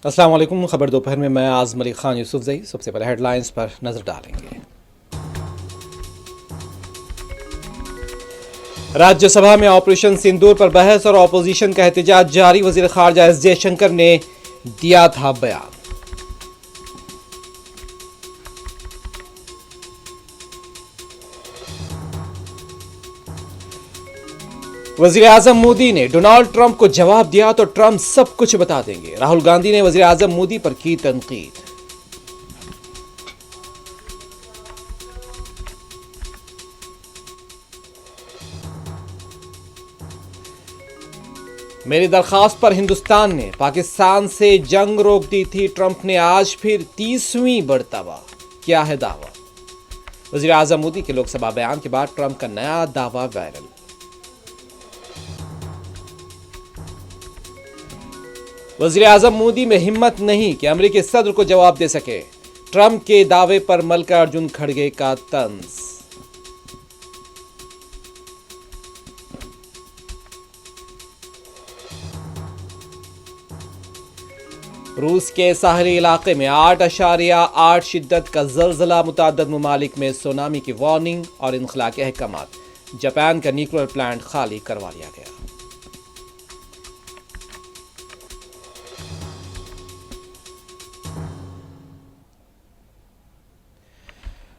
अस्सलाम वालेकुम। खबर दोपहर में मैं आज़म अली खान यूसुफजई। सबसे पहले हेडलाइंस पर नजर डालेंगे। राज्यसभा में ऑपरेशन सिंदूर पर बहस और ऑपोजिशन का एहतजाज जारी। वजीर खारजा एस जयशंकर ने दिया था बयान। वजीर आजम मोदी ने डोनाल्ड ट्रंप को जवाब दिया तो ट्रंप सब कुछ बता देंगे। राहुल गांधी ने वजीर आजम मोदी पर की तनकीद। मेरी दरखास्त पर हिंदुस्तान ने पाकिस्तान से जंग रोक दी थी। ट्रंप ने आज फिर 30वीं मर्तबा किया है दावा। वजीर आजम मोदी के लोकसभा बयान के बाद ट्रंप का नया दावा वायरल। वजीर आजम मोदी में हिम्मत नहीं कि अमेरिकी सदर को जवाब दे सके। ट्रंप के दावे पर मल्लिकार्जुन खड़गे का तंज। रूस के साहली इलाके में 8.8 शिद्दत का जलजला। मुतअद्दिद ममालिक में सुनामी की वार्निंग और इनखला के अहकामात। जापान का न्यूक्लियर प्लांट खाली करवा लिया गया।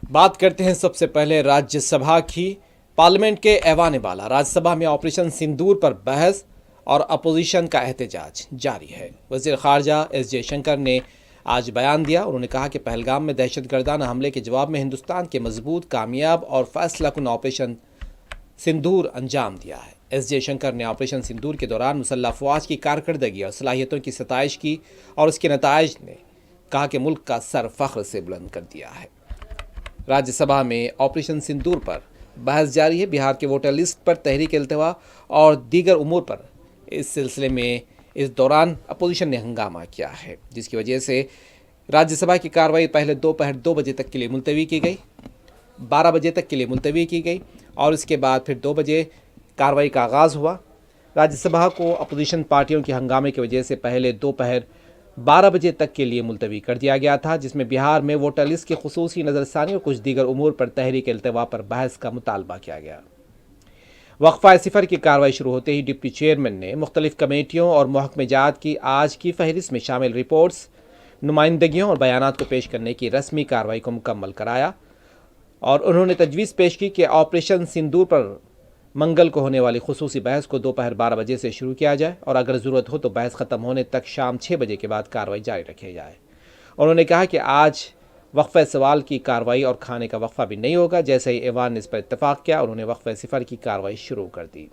बात करते हैं सबसे पहले राज्यसभा की। पार्लियामेंट के ऐवान बाला राज्यसभा में ऑपरेशन सिंदूर पर बहस और अपोजिशन का एहतजाज जारी है। वजीर खारजा एस जयशंकर ने आज बयान दिया। उन्होंने कहा कि पहलगाम में दहशतगर्दाना हमले के जवाब में हिंदुस्तान के मजबूत, कामयाब और फैसलाकुन ऑपरेशन सिंदूर अंजाम दिया है। एस जयशंकर ने ऑपरेशन सिंदूर के दौरान मुसल्लह अफवाज की कारकर्दगी और सलाहियतों की सताइश की और उसके नताइज ने कहा कि मुल्क का सर फख्र से बुलंद कर दिया है। राज्यसभा में ऑपरेशन सिंदूर पर बहस जारी है। बिहार के वोटर लिस्ट पर तहरीक इल्तिवा और दीगर उमूर पर इस सिलसिले में इस दौरान अपोजिशन ने हंगामा किया है, जिसकी वजह से राज्यसभा की कार्रवाई पहले दोपहर 2 बजे तक के लिए मुलतवी की गई, 12 बजे तक के लिए मुलतवी की गई और इसके बाद फिर 2 बजे कार्रवाई का आगाज़ हुआ। राज्यसभा को अपोजिशन पार्टियों के हंगामे की वजह से पहले दोपहर 12 बजे तक के लिए मुलतवी कर दिया गया था, जिसमें बिहार में वोटर लिस्ट की खुसूसी नज़रसानी और कुछ दीगर उमूर पर तहरीक इल्तिवा पर बहस का मुतालबा किया गया। वक्फा सिफर की कार्रवाई शुरू होते ही डिप्टी चेयरमैन ने मुख्तलिफ कमेटियों और महकमेजात की आज की फहरिस्त में शामिल रिपोर्ट्स, नुमाइंदगियों और बयानात को पेश करने की रस्मी कार्रवाई को मुकम्मल कराया और उन्होंने तजवीज़ पेश की कि ऑपरेशन सिंदूर पर मंगल को होने वाली खुसूसी बहस को दोपहर 12 बजे से शुरू किया जाए और अगर ज़रूरत हो तो बहस ख़त्म होने तक शाम 6 बजे के बाद कार्रवाई जारी रखी जाए। उन्होंने कहा कि आज वक्फ़े सवाल की कार्रवाई और खाने का वक्फ़ा भी नहीं होगा। जैसे ही ऐवान ने इस पर इत्तफाक़ किया, उन्होंने वक्फ़े सिफर की कार्रवाई शुरू कर दी।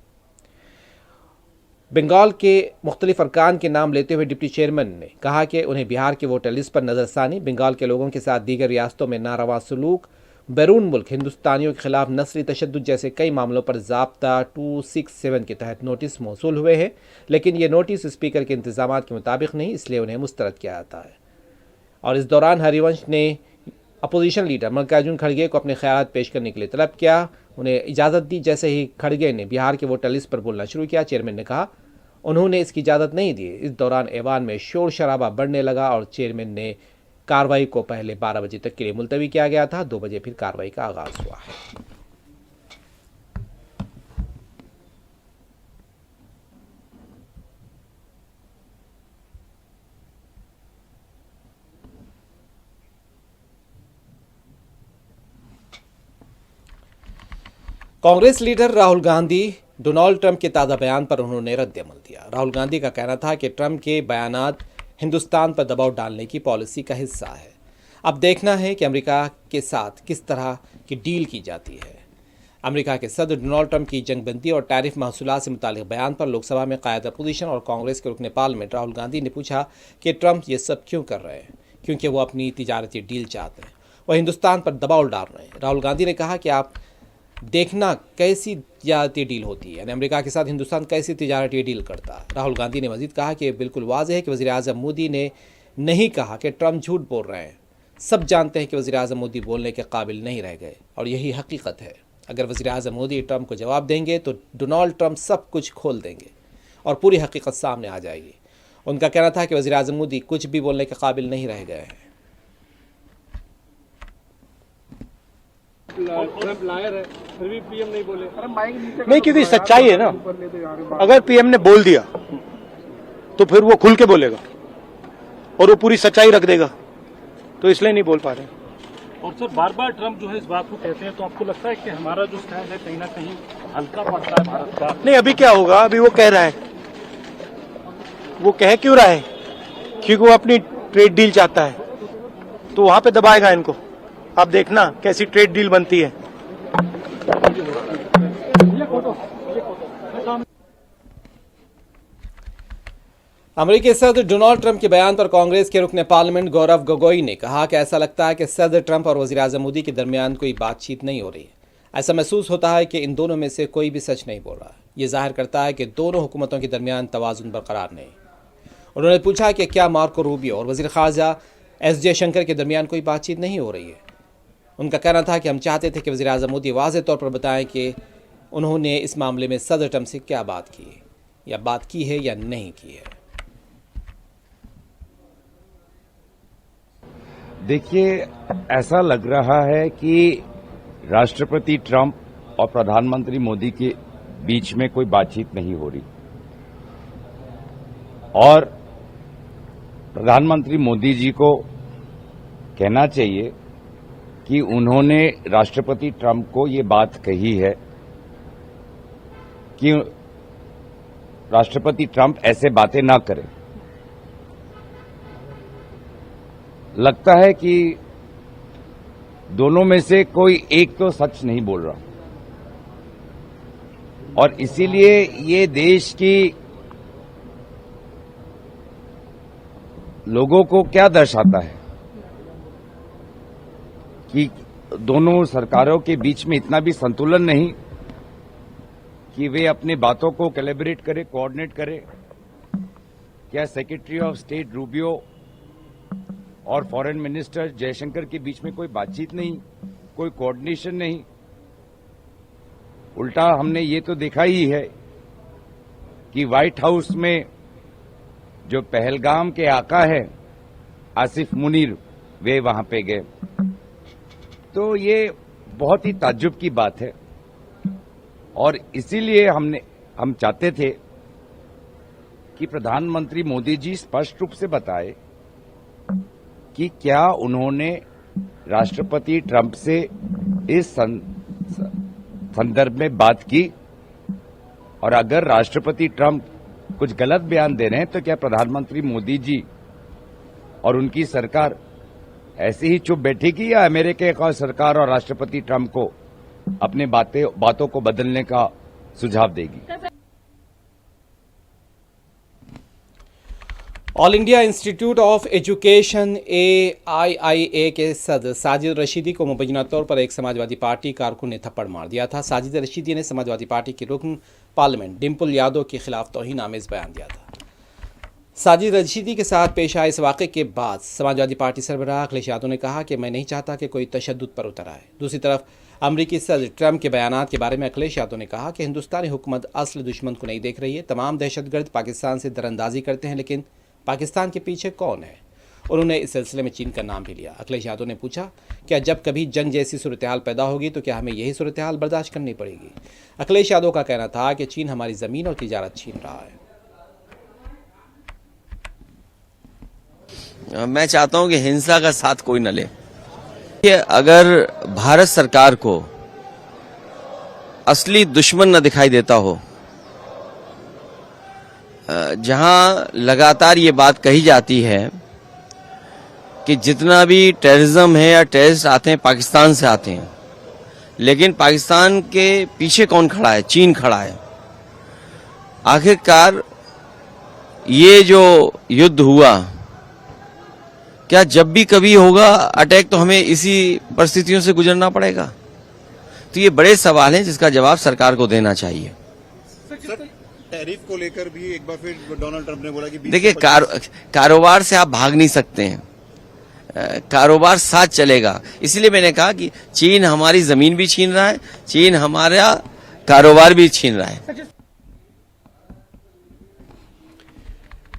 बंगाल के मुख्तलिफ अरकान के नाम लेते हुए डिप्टी चेयरमैन ने कहा कि उन्हें बिहार के वोटर लिस्ट पर नज़रसानी, बंगाल के लोगों के साथ दीगर रियासतों में नारवा सलूक, बैरून मुल्क हिंदुस्तानियों के खिलाफ नस्ली तशद्दुद जैसे कई मामलों पर ज़ाब्ता 267 के तहत नोटिस मौसूल हुए हैं, लेकिन ये नोटिस स्पीकर के इंतज़ाम के मुताबिक नहीं, इसलिए उन्हें मुस्तरद किया जाता है। और इस दौरान हरिवंश ने अपोजिशन लीडर मल्लिकार्जुन खड़गे को अपने ख्यालात पेश करने के लिए तलब किया, उन्हें इजाज़त दी। जैसे ही खड़गे ने बिहार के वोटर लिस्ट पर बोलना शुरू किया, चेयरमैन ने कहा उन्होंने इसकी इजाज़त नहीं दी। इस दौरान ऐवान में शोर शराबा बढ़ने लगा और चेयरमैन ने कार्रवाई को पहले 12 बजे तक के लिए मुलतवी किया गया था, 2 बजे फिर कार्रवाई का आगाज़ हुआ है। Congress leader Rahul Gandhi Donald Trump के ताज़ा बयान पर उन्होंने रद्द-ए-अमल दिया। राहुल गांधी का कहना था कि ट्रंप के बयानात हिंदुस्तान पर दबाव डालने की पॉलिसी का हिस्सा है। अब देखना है कि अमेरिका के साथ किस तरह की डील की जाती है। अमेरिका के सदर डोनाल्ड ट्रंप की जंगबंदी और टैरिफ महसूलात से मुतालिक बयान पर लोकसभा में कायद अपोजिशन और कांग्रेस के रुकने पार्लियामेंट राहुल गांधी ने पूछा कि ट्रंप ये सब क्यों कर रहे हैं, क्योंकि वो अपनी तिजारती डील चाहते हैं, वह हिंदुस्तान पर दबाव डाल रहे हैं। राहुल गांधी ने कहा कि आप देखना कैसी तिजारती डील होती है, यानी अमेरिका के साथ हिंदुस्तान कैसी तिजारती डील करता है। राहुल गांधी ने मजीद कहा कि बिल्कुल वाज़ेह है कि वज़ीर आज़म मोदी ने नहीं कहा कि ट्रंप झूठ बोल रहे हैं। सब जानते हैं कि वज़ीर आज़म मोदी बोलने के काबिल नहीं रह गए और यही हकीकत है। अगर वज़ीर आज़म मोदी ट्रंप को जवाब देंगे तो डोनाल्ड ट्रंप सब कुछ खोल देंगे और पूरी हकीकत सामने आ जाएगी। उनका कहना था कि वज़ीर आज़म मोदी कुछ भी बोलने के काबिल नहीं रह गए हैं। ट्रंप लायर है, फिर भी पीएम नहीं बोले। नहीं, क्योंकि सच्चाई है ना। अगर पीएम ने बोल दिया तो फिर वो खुल के बोलेगा और वो पूरी सच्चाई रख देगा, तो इसलिए नहीं बोल पा रहे। और सर बार बार ट्रंप जो है इस बात को कहते हैं, तो आपको लगता है कि हमारा जो स्टैंड है कहीं ना कहीं हल्का पड़ता है भारत का? नहीं, अभी क्या होगा, अभी वो कह रहा है। वो कह क्यों रहा है? क्योंकि वो अपनी ट्रेड डील चाहता है, तो वहां पे दबाएगा इनको। आप देखना कैसी ट्रेड डील बनती है। अमेरिकी सदर डोनाल्ड ट्रंप के बयान पर कांग्रेस के रुकने पार्लियामेंट गौरव गोगोई ने कहा कि ऐसा लगता है कि सदर ट्रंप और वज़ीर आज़म मोदी के दरमियान कोई बातचीत नहीं हो रही है। ऐसा महसूस होता है कि इन दोनों में से कोई भी सच नहीं बोल रहा। ये जाहिर करता है कि दोनों हुकूमतों के दरमियान तवाज़ुन बरकरार नहीं। उन्होंने पूछा कि क्या मार्को रूबियो और वज़ीर ख़ारजा एस जयशंकर के दरमियान कोई बातचीत नहीं हो रही है। उनका कहना था कि हम चाहते थे कि वज़ीर आज़म मोदी वाज़ेह तौर पर बताएं कि उन्होंने इस मामले में सदर ट्रंप से क्या बात की है, या बात की है या नहीं की है। देखिए, ऐसा लग रहा है कि राष्ट्रपति ट्रंप और प्रधानमंत्री मोदी के बीच में कोई बातचीत नहीं हो रही और प्रधानमंत्री मोदी जी को कहना चाहिए कि उन्होंने राष्ट्रपति ट्रंप को ये बात कही है कि राष्ट्रपति ट्रंप ऐसे बातें ना करें। लगता है कि दोनों में से कोई एक तो सच नहीं बोल रहा और इसीलिए ये देश की लोगों को क्या दर्शाता है कि दोनों सरकारों के बीच में इतना भी संतुलन नहीं कि वे अपनी बातों को कैलिब्रेट करें, कोऑर्डिनेट करें। क्या सेक्रेटरी ऑफ स्टेट रूबियो और फॉरेन मिनिस्टर जयशंकर के बीच में कोई बातचीत नहीं, कोई कोऑर्डिनेशन नहीं? उल्टा हमने ये तो देखा ही है कि व्हाइट हाउस में जो पहलगाम के आका है आसिफ मुनीर, वे वहां पे गए। तो ये बहुत ही ताज्जुब की बात है और इसीलिए हम चाहते थे कि प्रधानमंत्री मोदी जी स्पष्ट रूप से बताए कि क्या उन्होंने राष्ट्रपति ट्रंप से इस संदर्भ में बात की, और अगर राष्ट्रपति ट्रंप कुछ गलत बयान दे रहे हैं तो क्या प्रधानमंत्री मोदी जी और उनकी सरकार ऐसे ही चुप बैठेगी या अमेरिका की सरकार और राष्ट्रपति ट्रंप को अपने बातों को बदलने का सुझाव देगी? All India institute of education AIIA के सदर साजिद रशीदी को मुबैना तौर पर एक समाजवादी पार्टी कारकुन ने थप्पड़ मार दिया था। साजिद रशीदी ने समाजवादी पार्टी की रुकन पार्लियामेंट डिम्पल यादव के खिलाफ तौहीन आमेज बयान दिया था। साजिद रशीदी के साथ पेश आए इस वाक़े के बाद समाजवादी पार्टी सरबराह अखिलेश यादव ने कहा कि मैं नहीं चाहता कि कोई तशद्दुद पर उतर आए। दूसरी तरफ अमरीकी सदर ट्रंप के बयानात के बारे में अखिलेश यादव ने कहा कि हिंदुस्तानी हुकूमत असल दुश्मन को नहीं देख रही है। तमाम दहशतगर्द पाकिस्तान से दरअंदाजी करते हैं, लेकिन पाकिस्तान के पीछे कौन है? उन्होंने इस सिलसिले में चीन का नाम भी लिया। अखिलेश यादव ने पूछा, क्या जब कभी जंग जैसी सूरत हाल पैदा होगी तो क्या हमें यही सूरत हाल बर्दाश्त करनी पड़ेगी? अखिलेश यादव का कहना था कि चीन हमारी ज़मीन और तिजारत छीन रहा है। मैं चाहता हूं कि हिंसा का साथ कोई न ले। अगर भारत सरकार को असली दुश्मन न दिखाई देता हो, जहां लगातार ये बात कही जाती है कि जितना भी टेररिज्म है या टेररिस्ट आते हैं पाकिस्तान से आते हैं, लेकिन पाकिस्तान के पीछे कौन खड़ा है? चीन खड़ा है। आखिरकार ये जो युद्ध हुआ, क्या जब भी कभी होगा अटैक तो हमें इसी परिस्थितियों से गुजरना पड़ेगा? तो ये बड़े सवाल हैं जिसका जवाब सरकार को देना चाहिए। टैरिफ को लेकर भी एक बार फिर डोनाल्ड ट्रंप ने बोला कि देखिए, कारोबार से आप भाग नहीं सकते हैं, कारोबार साथ चलेगा। इसलिए मैंने कहा कि चीन हमारी जमीन भी छीन रहा है, चीन हमारा कारोबार भी छीन रहा है।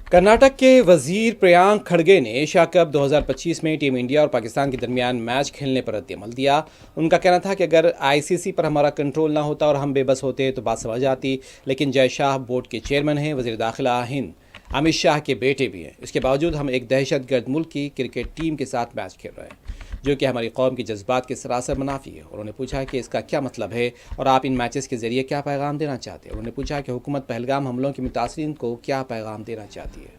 कर्नाटक के वजीर प्रियांक खड़गे ने एशिया कप 2025 में टीम इंडिया और पाकिस्तान के दरमियान मैच खेलने पर रद्द-ए-अमल दिया। उनका कहना था कि अगर आईसीसी पर हमारा कंट्रोल ना होता और हम बेबस होते तो बात समझ आती, लेकिन जय शाह बोर्ड के चेयरमैन हैं, वजीर दाखिला हिंद अमित शाह के बेटे भी हैं। इसके बावजूद हम एक दहशतगर्द मुल्क की क्रिकेट टीम के साथ मैच खेल रहे हैं, जो कि हमारी कौम के जज्बात के सरासर मुनाफी है। उन्होंने पूछा कि इसका क्या मतलब है और आप इन मैचेस के जरिए क्या पैगाम देना चाहते हैं। उन्होंने पूछा कि हुकूमत पहलगाम हमलों के मुतासरीन को क्या पैगाम देना चाहती है।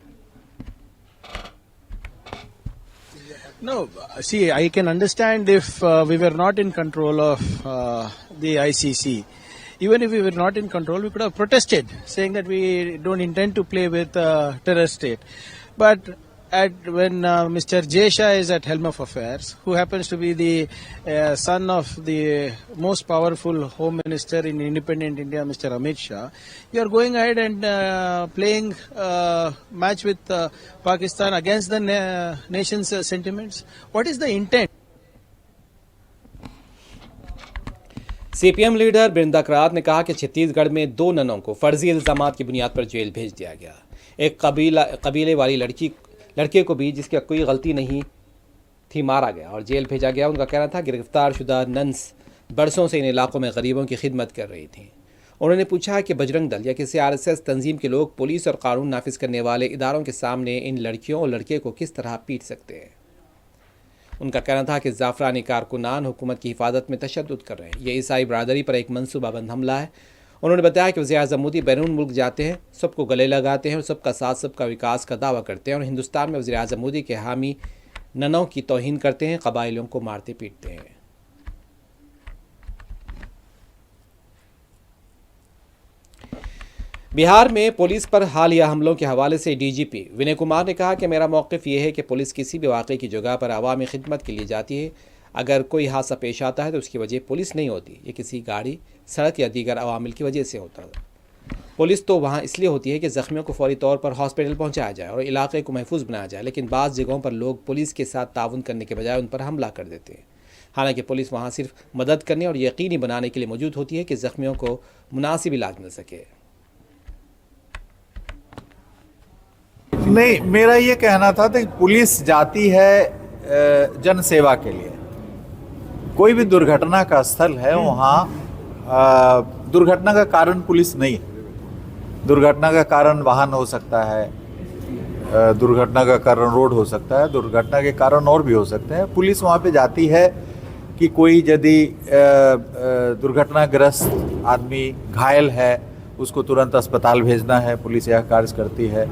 No, see, I can understand if we were not in control of the ICC. Even if we were not in control, we could have protested, saying that we don't intend to play with terror state. But when Mr. Jay Shah is at helm of affairs, who happens to be the son of the most powerful home minister in independent India, Mr. Amit Shah, you are going ahead and playing match with Pakistan against the nation's sentiments. What is the intent? CPM leader Brinda Karat ने कहा कि छत्तीसगढ़ में 2 ननों को फर्जी इल्जामात की बुनियाद पर jail भेज दिया गया। एक कबीले वाली लड़के को भी जिसकी कोई गलती नहीं थी मारा गया और जेल भेजा गया। उनका कहना था गिरफ्तार शुदा नन्स बरसों से इन इलाकों में गरीबों की खिदमत कर रही थी। उन्होंने पूछा कि बजरंग दल या किसी आरएसएस तंजीम के लोग पुलिस और कानून नाफिज करने वाले इदारों के सामने इन लड़कियों और लड़के को किस तरह पीट सकते हैं। उनका कहना था कि जाफरानी कारकुनान हुकूमत की हिफाजत में तशद्दुद कर रहे हैं। ये ईसाई बरादरी पर एक मनसूबाबंद हमला है। उन्होंने बताया कि वज़ीर-ए-आज़म मोदी बैरून मुल्क जाते हैं, सबको गले लगाते हैं और सबका साथ सबका विकास का दावा करते हैं और हिंदुस्तान में वज़ीर-ए-आज़म मोदी के हामी ननों की तौहीन करते हैं, कबाइलों को मारते पीटते हैं। बिहार में पुलिस पर हालिया हमलों के हवाले से डीजीपी विनय कुमार ने कहा कि मेरा मौक़िफ़ ये है कि पुलिस किसी भी वाक़े की जगह पर अवामी खिदमत के लिए जाती है। अगर कोई हादसा पेश आता है तो उसकी वजह पुलिस नहीं होती, ये किसी गाड़ी, सड़क या दीगर अवामिल की वजह से होता है। पुलिस तो वहाँ इसलिए होती है कि ज़ख्मियों को फौरी तौर पर हॉस्पिटल पहुँचाया जाए और इलाके को महफूज बनाया जाए, लेकिन बाज़ जगहों पर लोग पुलिस के साथ ताउन करने के बजाय उन पर हमला कर देते हैं। हालांकि पुलिस वहाँ सिर्फ मदद करने और यकीनी बनाने के लिए मौजूद होती है कि ज़ख्मियों को मुनासिब इलाज मिल सके। नहीं, मेरा ये कहना था कि पुलिस जाती है जन सेवा के लिए। कोई भी दुर्घटना का स्थल है, वहाँ दुर्घटना का कारण पुलिस नहीं है। दुर्घटना का कारण वाहन हो सकता है, दुर्घटना का कारण रोड हो सकता है, दुर्घटना के कारण और भी हो सकते हैं। पुलिस वहाँ पे जाती है कि कोई यदि दुर्घटनाग्रस्त आदमी घायल है, उसको तुरंत अस्पताल भेजना है, पुलिस यह कार्य करती है।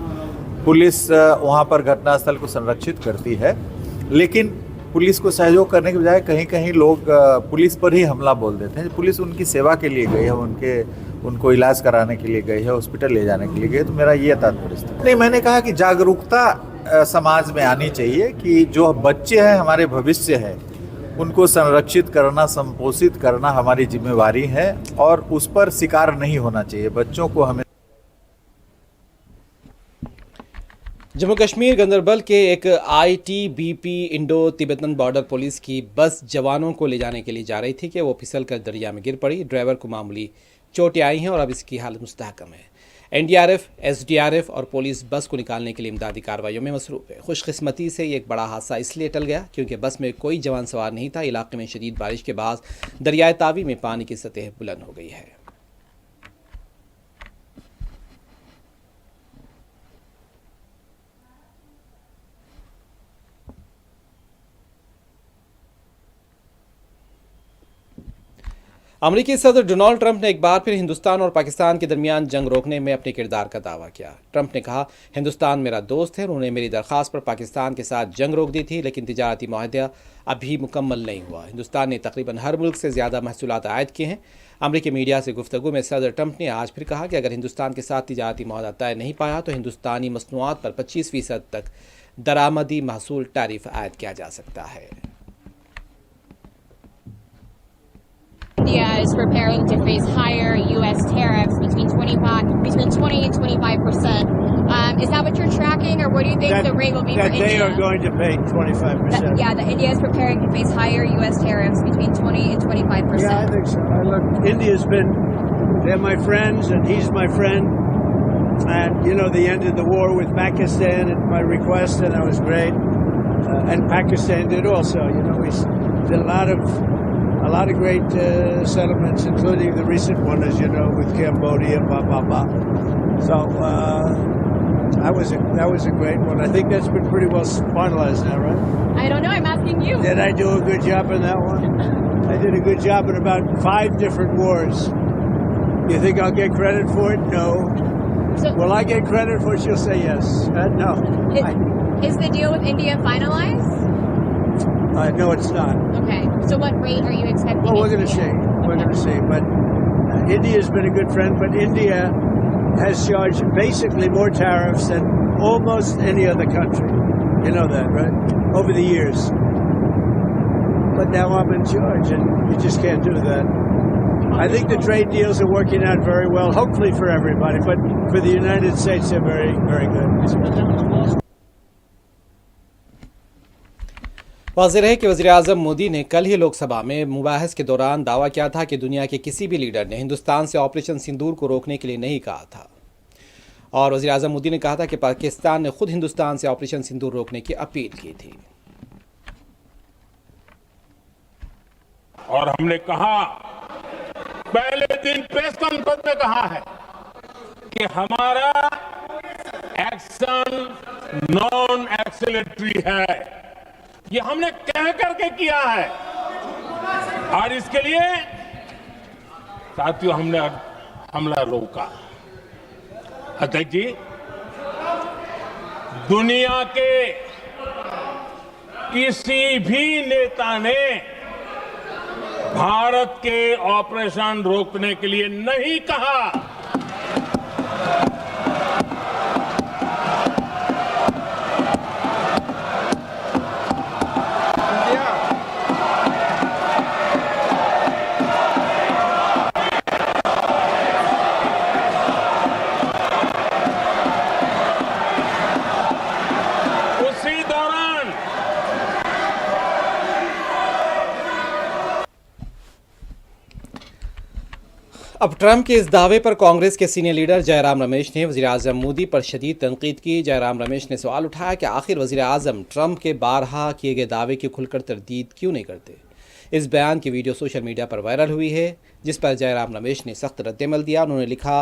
पुलिस वहाँ पर घटनास्थल को संरक्षित करती है, लेकिन पुलिस को सहयोग करने के बजाय कहीं कहीं लोग पुलिस पर ही हमला बोल देते हैं। पुलिस उनकी सेवा के लिए गई है, उनको इलाज कराने के लिए गई है, हॉस्पिटल ले जाने के लिए गई है। तो मेरा ये तात्पर्य नहीं, मैंने कहा कि जागरूकता समाज में आनी चाहिए कि जो बच्चे हैं हमारे भविष्य है, उनको संरक्षित करना, संपोषित करना हमारी जिम्मेवारी है और उस पर शिकार नहीं होना चाहिए। बच्चों को हमें जम्मू कश्मीर गंदरबल के एक ITBP Indo Tibetan border police की बस जवानों को ले जाने के लिए जा रही थी कि वो फिसलकर दरिया में गिर पड़ी। ड्राइवर को मामूली चोटें आई हैं और अब इसकी हालत मुस्तहकम है। एनडीआरएफ, एसडीआरएफ और पुलिस बस को निकालने के लिए इमदादी कार्रवाइयों में मसरूफ़ है। खुशकिस्मती से ये एक बड़ा हादसा इसलिए टल गया क्योंकि बस में कोई जवान सवार नहीं था। इलाके में शदीद बारिश के बाद दरियाए तावी में पानी की सतह बुलंद हो गई है। अमेरिकी सदर डोनाल्ड ट्रंप ने एक बार फिर हिंदुस्तान और पाकिस्तान के दरमियान जंग रोकने में अपने किरदार का दावा किया। ट्रंप ने कहा, हिंदुस्तान मेरा दोस्त है, उन्होंने मेरी दरख्वास्त पर पाकिस्तान के साथ जंग रोक दी थी, लेकिन तिजारती मुआहदा अभी मुकम्मल नहीं हुआ। हिंदुस्तान ने तकरीबन हर मुल्क से ज़्यादा महसूलात आयात किए हैं। अमेरिकी मीडिया से गुफ्तगू में सदर ट्रंप ने आज फिर कहा कि अगर हिंदुस्तान के साथ तिजारती मुआहदा तय नहीं पाया तो हिंदुस्तानी मसनूआत पर 25% तक दरामदी महसूल टैरिफ आयद किया जा सकता है। India is preparing to face higher U.S. tariffs between 20 and 25%. Is that what you're tracking, or what do you think the rate will be for India? That they are going to pay 25%. Yeah, that India is preparing to face higher U.S. tariffs between 20 and 25%. Yeah, I think so. Look, they're my friends, and he's my friend. And, they ended the war with Pakistan at my request, and that was great. And Pakistan did also. We did a lot of great settlements, including the recent one, as you know, with Cambodia, So that was a great one. I think that's been pretty well finalized now, right? I don't know. I'm asking you. Did I do a good job in that one? I did a good job in about 5 different wars. You think I'll get credit for it? No. So, Will I get credit for it? She'll say yes. No. is the deal with India finalized? No, it's not. Okay. So what rate are you expecting? Well, we're going to see. We're going to see. But India's been a good friend. But India has charged basically more tariffs than almost any other country. You know that, right? Over the years. But now I'm in charge, and you just can't do that. I think the trade deals are working out very well, hopefully for everybody, but for the United States, they're very, very good. वाज़ेह है कि वज़ीर-ए-आज़म मोदी ने कल ही लोकसभा में मुबाहिस के दौरान दावा किया था कि दुनिया के किसी भी लीडर ने हिंदुस्तान से ऑपरेशन सिंदूर को रोकने के लिए नहीं कहा था। और वज़ीर-ए-आज़म मोदी ने कहा था कि पाकिस्तान ने खुद हिंदुस्तान से ऑपरेशन सिंदूर रोकने की अपील की थी। और हमने कहा, पहले दिन प्रेस कॉन्फ्रेंस में कहा है कि हमारा एक्शन नॉन एक्सीलरेटरी है। ये हमने कह करके किया है और इसके लिए साथियों हमने हमला रोका। अध्यक्ष जी, दुनिया के किसी भी नेता ने भारत के ऑपरेशन रोकने के लिए नहीं कहा। उसी दौरान अब ट्रंप के इस दावे पर कांग्रेस के सीनियर लीडर जयराम रमेश ने वज़ीर-ए-आज़म मोदी पर शदीद तनकीद की। जयराम रमेश ने सवाल उठाया कि आखिर वज़ीर-ए-आज़म ट्रंप के बारहा किए गए दावे की खुलकर तरदीद क्यों नहीं करते। इस बयान की वीडियो सोशल मीडिया पर वायरल हुई है, जिस पर जयराम रमेश ने सख्त रद्दमल दिया। उन्होंने लिखा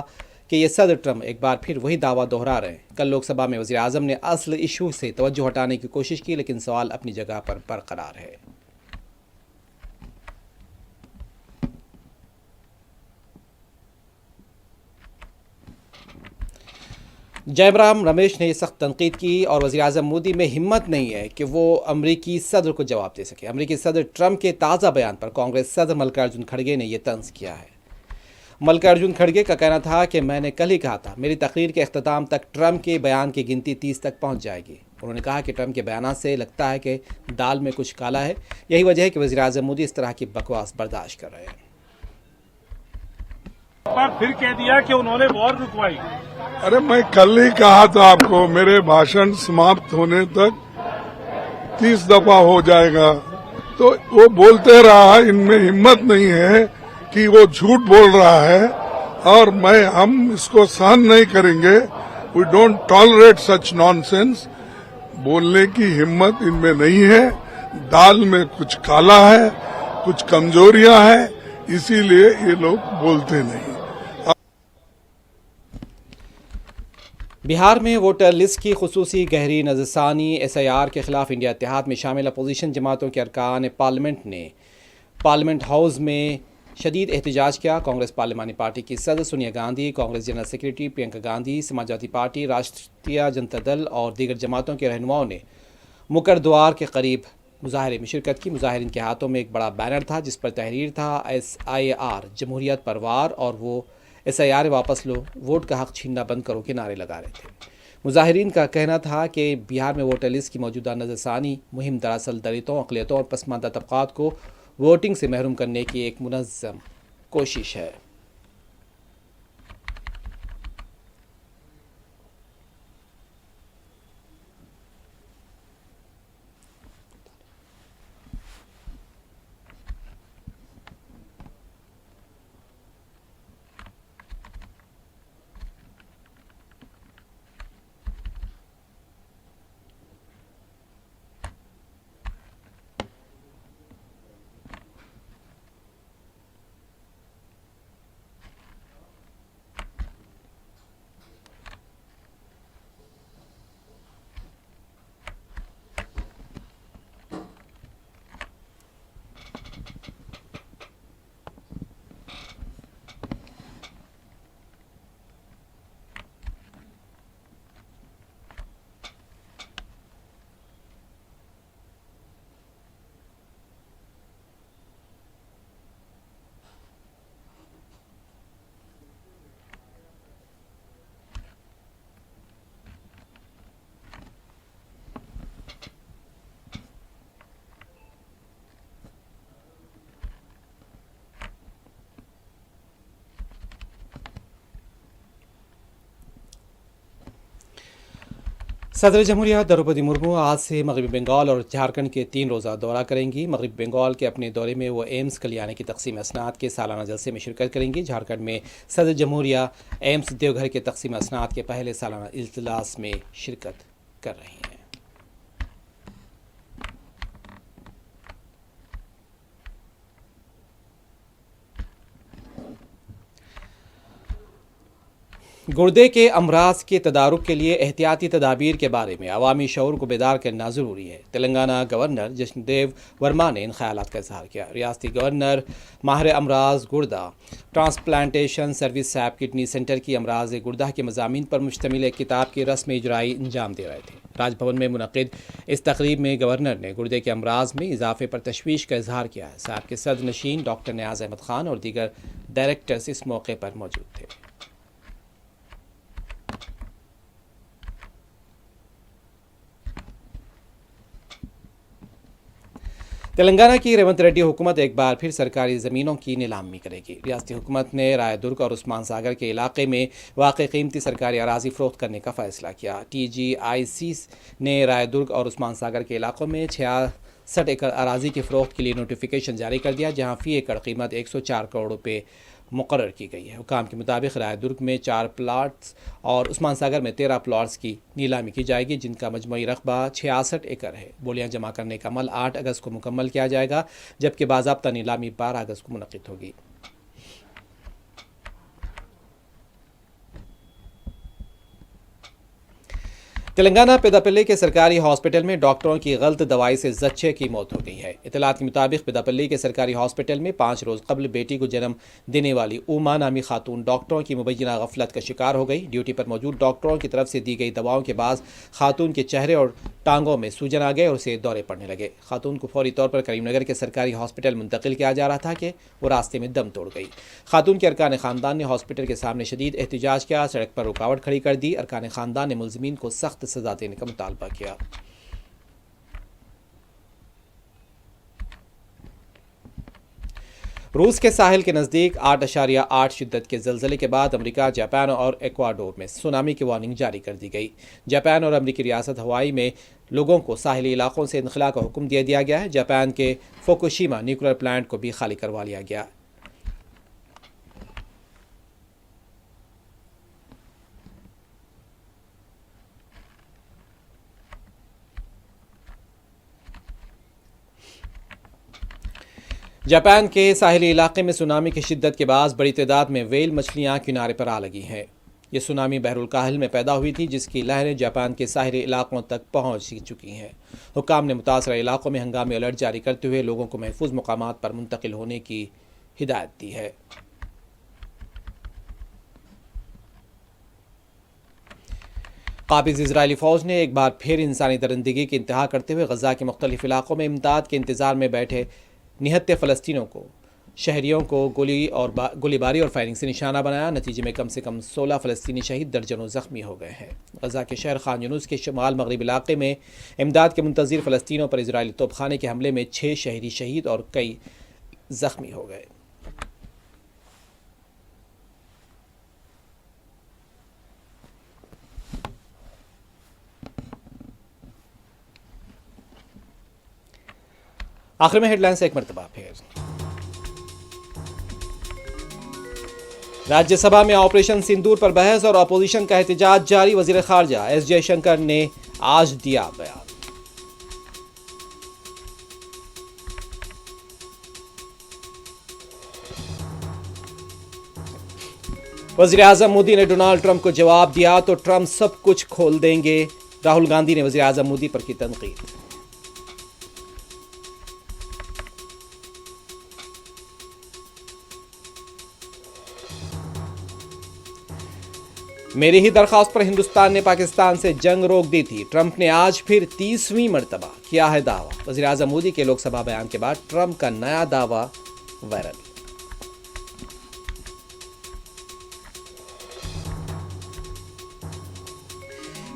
कि ये सदर ट्रंप एक बार फिर वही दावा दोहरा रहे हैं। कल लोकसभा में वज़ीर-ए-आज़म ने असल इशू से तवज्जो हटाने की कोशिश की, लेकिन सवाल अपनी जगह पर बरकरार है। जयराम रमेश ने सख्त तनकीद की और वज़ीर-ए-आज़म मोदी में हिम्मत नहीं है कि वो अमरीकी सदर को जवाब दे सके। अमरीकी सदर ट्रंप के ताज़ा बयान पर कांग्रेस सदर मल्लिकार्जुन खड़गे ने यह तंज किया है। मल्लिकार्जुन खड़गे का कहना था कि मैंने कल ही कहा था, मेरी तकरीर के अख्ताम तक ट्रंप के बयान की गिनती 30 तक पहुंच जाएगी। उन्होंने कहा कि ट्रंप के बयान से लगता है कि दाल में कुछ काला है। यही वजह है कि वज़ीर-ए-आज़म मोदी इस तरह की बकवास बर्दाश्त कर रहे हैं। पर फिर कह दिया कि उन्होंने वॉर रुकवाई। अरे मैं कल ही कहा था आपको, मेरे भाषण समाप्त होने तक 30 दफा हो जाएगा। तो वो बोलते रहा, इनमें हिम्मत नहीं है कि वो झूठ बोल रहा है और हम इसको सहन नहीं करेंगे। We don't tolerate such nonsense. बोलने की हिम्मत इनमें नहीं है। दाल में कुछ काला है, कुछ कमजोरियां हैं, इसीलिए ये लोग बोलते नहीं। बिहार में वोटर लिस्ट की खुसूसी गहरी नज़रसानी SIR के खिलाफ इंडिया इत्तेहाद में शामिल अपोजिशन जमातों के अरकान पार्लियामेंट ने पार्लियामेंट हाउस में शदीद एहतजाज किया। कांग्रेस पार्लिमानी पार्टी की सदर Sonia Gandhi, Congress general secretary Priyanka Gandhi, Samajwadi party, राष्ट्रीय जनता दल और दीगर जमातों के रहनुमाओं ने मुकर द्वार के करीब मुजाहरे में शिरकत की। मुजाहिरीन के हाथों में एक बड़ा बैनर था जिस पर तहरीर था SIR जमहूरियत परवार और वो SIR वापस लो, वोट का हक छीनना बंद करो के नारे लगा रहे थे। मुजाहिरीन का कहना था कि बिहार में वोटर लिस्ट की मौजूदा नज़रसानी मुहिम दरअसल दलितों, अक़लियतों और पसमानदा तबक़ात को वोटिंग से महरूम करने की एक मुनज़्ज़म कोशिश है। सदर जमहूरिया द्रौपदी मुर्मू आज से मगरबी बंगाल और झारखंड के 3 रोज़ा दौरा करेंगी। मगरबी बंगाल के अपने दौरे में वो एम्स कल्याणी की तकसीम असनाद के सालाना जलसे में शिरकत करेंगी। झारखंड में सदर जमहूरिया एम्स देवघर के तकसीम असनाद के पहले सालाना इजलास में शिरकत कर रही हैं। गुर्दे के अमराज के तदारुक के लिए एहतियाती तदाबीर के बारे में अवामी शऊर को बेदार करना ज़रूरी है। तेलंगाना गवर्नर जश्नदेव वर्मा ने इन ख्यालात का इजहार किया। रियासती गवर्नर माहिर अमराज गुर्दा transplantation service SAP kidney centre की अमराज गुर्दा के मज़ामीन पर मुश्तमिल एक किताब की रस्म इजराई अंजाम दे रहे थे। राजभवन में मुनक़िद इस तकरीब में गवर्नर ने गुर्दे के अमराज में इजाफे पर तशवीश का इजहार किया है। सैप के सदर नशीन डॉक्टर नियाज़ अहमद खान और दीगर डायरेक्टर्स इस मौके पर मौजूद थे। तेलंगाना की रेवंत रेड्डी हुकूमत एक बार फिर सरकारी ज़मीनों की नीलामी करेगी। रियासती हुकूमत ने रायदुर्ग और उस्मान सागर के इलाके में वाक़ई कीमती सरकारी अराजी फ़रोख्त करने का फ़ैसला किया। TGIC ने रायदुर्ग और उस्मान सागर के इलाकों में 66 एकड़ अराजी की फ़रोख्त के लिए नोटिफिकेशन जारी कर दिया, जहाँ फ़ी एकड़ कीमत 104 करोड़ रुपये मुकर्रर की गई है। हुकाम के मुताबिक रायदुर्ग में 4 प्लाट्स और उस्मान सागर में 13 प्लाट्स की नीलामी की जाएगी, जिनका मजमूई रकबा 66 एकड़ है। बोलियां जमा करने का अमल 8 अगस्त को मुकम्मल किया जाएगा, जबकि बाज़ाब्ता नीलामी 12 अगस्त को मुनक़िद होगी। तेलंगाना पेदापल्ली के सरकारी हॉस्पिटल में डॉक्टरों की गलत दवाई से जच्चे की मौत हो गई है। इतलात के मुताबिक पेदापल्ली के सरकारी हॉस्पिटल में 5 रोज़ कबल बेटी को जन्म देने वाली उमा नामी खातून डॉक्टरों की मुबैना गफलत का शिकार हो गई। ड्यूटी पर मौजूद डॉक्टरों की तरफ से दी गई दवाओं के बाद खातून के चेहरे और टांगों में सूजन आ गए और उसे दौरे पड़ने लगे। खातून को फौरी तौर पर करीमनगर के सरकारी हॉस्पिटल मुंतकिल किया जा रहा था कि वो रास्ते में दम तोड़ गई। खातून के अरकान ख़ानदान ने हॉस्पिटल के सामने शदीद एहतजाज किया, सड़क पर रुकावट खड़ी कर दी। अरकान ख़ानदान ने मुलज़मीन को सख्त सजा देने का मुतालबा किया। रूस के साहिल के नज़दीक 8.8 शिद्दत के ज़लज़ले के बाद अमेरिका, जापान और एक्वाडोर में सुनामी की वार्निंग जारी कर दी गई। जापान और अमेरिकी रियासत हवाई में लोगों को साहिली इलाकों से इनखला का हुक्म दे दिया गया है। जापान के फुकुशिमा न्यूक्लियर प्लांट को भी खाली करवा लिया गया। जापान के साहिली इलाके में सुनामी की शिद्दत के बाद बड़ी तादाद में व्हेल मछलियां किनारे पर आ लगी हैं। ये सुनामी बहरुल काहिल में पैदा हुई थी, जिसकी लहरें जापान के साहिली इलाकों तक पहुंच चुकी हैं। हुक्काम ने मुतासरा इलाकों में हंगामी अलर्ट जारी करते हुए लोगों को महफूज मकामात पर मुंतकिल होने की हिदायत दी है। काबिज इजरायली फ़ौज ने एक बार फिर इंसानी दरिंदगी की इंतहा करते हुए गजा के मुख्तलिफ इलाकों में इमदाद के इंतज़ार में बैठे निहत्ते फ़लस्तीनों को शहरियों को गोलीबारी और फायरिंग से निशाना बनाया। नतीजे में कम से कम 16 फ़लस्तीनी शहीद, दर्जनों ज़ख्मी हो गए हैं। गजा के शहर खान यूनुस के शुमाल मगरबी इलाके में इमदाद के मुंतज़िर फ़लस्तीनों पर इजरायली तोपखाने के हमले में 6 शहरी शहीद और कई ज़ख्मी हो गए। आखिर में हेडलाइंस एक मरतबा फिर। राज्यसभा में ऑपरेशन सिंदूर पर बहस और अपोजिशन का एहतजाज जारी। वजीर खारजा एस जयशंकर ने आज दिया बयान। वजीर आजम मोदी ने डोनाल्ड ट्रंप को जवाब दिया तो ट्रंप सब कुछ खोल देंगे। राहुल गांधी ने वजीर आजम मोदी पर की तनकीद। मेरी ही दरख्वास्त पर हिंदुस्तान ने पाकिस्तान से जंग रोक दी थी। ट्रंप ने आज फिर 30वीं मरतबा किया है दावा। वज़ीर आज़म मोदी के लोकसभा बयान के बाद ट्रंप का नया दावा वायरल।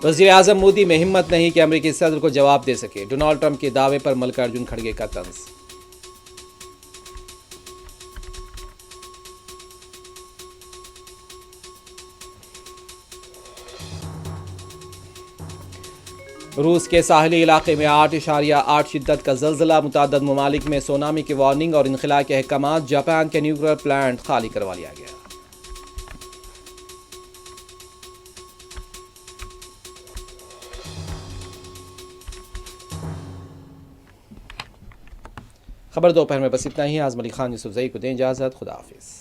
वज़ीर आज़म मोदी में हिम्मत नहीं कि अमेरिकी सदर को जवाब दे सके। डोनाल्ड ट्रंप के दावे पर मल्लिकार्जुन खड़गे का तंज। रूस के साहली इलाके में 8.8 शिद्दत का जल्जला, मुतअद्दिद ममालिक में सुनामी की वार्निंग और इनखला के अहकाम। जापान के न्यूक्लियर प्लांट खाली करवा लिया गया। खबर दोपहर में बस इतना ही। आजम अली खान यूसुफजई को दें इजाजत। खुदा हाफिज।